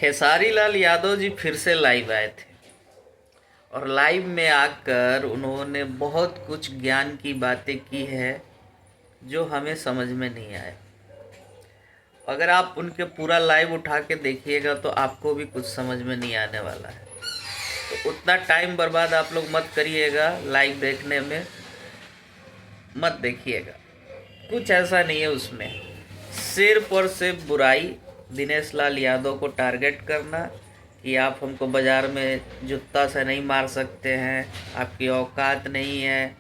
खेसारी लाल यादव जी फिर से लाइव आए थे और लाइव में आकर उन्होंने बहुत कुछ ज्ञान की बातें की है जो हमें समझ में नहीं आए। अगर आप उनके पूरा लाइव उठा के देखिएगा तो आपको भी कुछ समझ में नहीं आने वाला है। तो उतना टाइम बर्बाद आप लोग मत करिएगा, लाइव देखने में मत देखिएगा। कुछ ऐसा नहीं है उसमें, सिर्फ और सिर्फ बुराई, दिनेश लाल यादव को टारगेट करना कि आप हमको बाज़ार में जूता से नहीं मार सकते हैं, आपकी औकात नहीं है,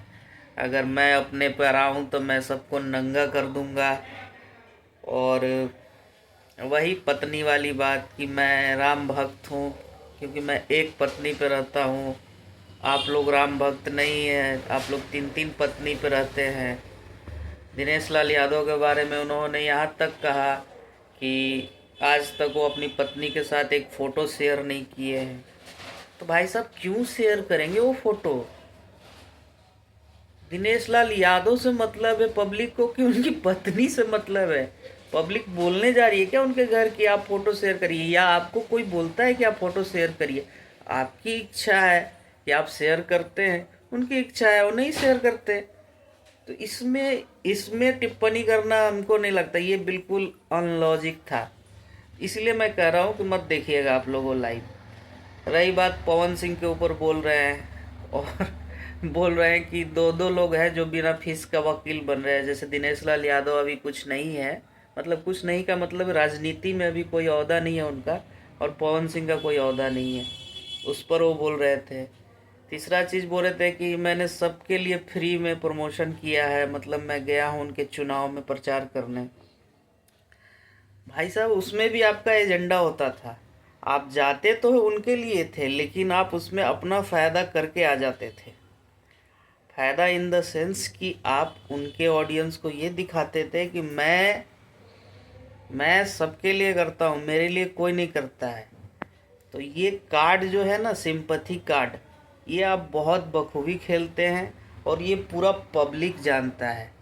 अगर मैं अपने पर आऊँ तो मैं सबको नंगा कर दूँगा। और वही पत्नी वाली बात कि मैं राम भक्त हूँ क्योंकि मैं एक पत्नी पे रहता हूँ, आप लोग राम भक्त नहीं हैं, आप लोग 3-3 पत्नी पे रहते हैं। दिनेश लाल यादव के बारे में उन्होंने यहाँ तक कहा कि आज तक वो अपनी पत्नी के साथ एक फ़ोटो शेयर नहीं किए हैं। तो भाई साहब क्यों शेयर करेंगे वो फ़ोटो? दिनेश लाल यादव से मतलब है पब्लिक को कि उनकी पत्नी से मतलब है? पब्लिक बोलने जा रही है क्या उनके घर की आप फ़ोटो शेयर करिए, या आपको कोई बोलता है कि आप फ़ोटो शेयर करिए? आपकी इच्छा है कि आप शेयर करते हैं, उनकी इच्छा है वो नहीं शेयर करते। तो इसमें टिप्पणी करना हमको नहीं लगता, ये बिल्कुल अनलॉजिक था। इसलिए मैं कह रहा हूँ कि मत देखिएगा आप लोगों लाइव। रही बात पवन सिंह के ऊपर बोल रहे हैं और बोल रहे हैं कि दो दो लोग हैं जो बिना फीस का वकील बन रहे हैं। जैसे दिनेश लाल यादव अभी कुछ नहीं है, मतलब कुछ नहीं का मतलब राजनीति में अभी कोई ओहदा नहीं है उनका, और पवन सिंह का कोई ओहदा नहीं है, उस पर वो बोल रहे थे। तीसरा चीज़ बोल रहे थे कि मैंने सबके लिए फ्री में प्रमोशन किया है, मतलब मैं गया हूँ उनके चुनाव में प्रचार करने। भाई साहब उसमें भी आपका एजेंडा होता था, आप जाते तो उनके लिए थे लेकिन आप उसमें अपना फ़ायदा करके आ जाते थे। फ़ायदा इन द सेंस कि आप उनके ऑडियंस को ये दिखाते थे कि मैं सबके लिए करता हूँ, मेरे लिए कोई नहीं करता है। तो ये कार्ड जो है ना, सिंपैथी कार्ड, ये आप बहुत बखूबी खेलते हैं और ये पूरा पब्लिक जानता है।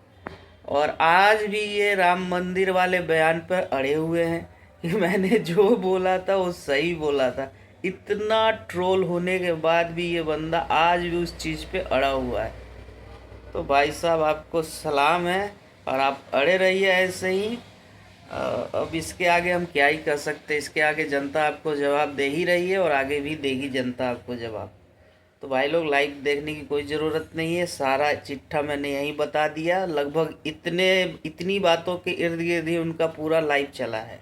और आज भी ये राम मंदिर वाले बयान पर अड़े हुए हैं कि मैंने जो बोला था वो सही बोला था। इतना ट्रोल होने के बाद भी ये बंदा आज भी उस चीज़ पे अड़ा हुआ है। तो भाई साहब आपको सलाम है और आप अड़े रहिए ऐसे ही। अब इसके आगे हम क्या ही कर सकते हैं, इसके आगे जनता आपको जवाब दे ही रही है और आगे भी देगी जनता आपको जवाब। तो भाई लोग लाइव देखने की कोई ज़रूरत नहीं है, सारा चिट्ठा मैंने यहीं बता दिया। लगभग इतनी बातों के इर्द गिर्द ही उनका पूरा लाइव चला है।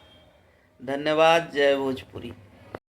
धन्यवाद। जय भोजपुरी।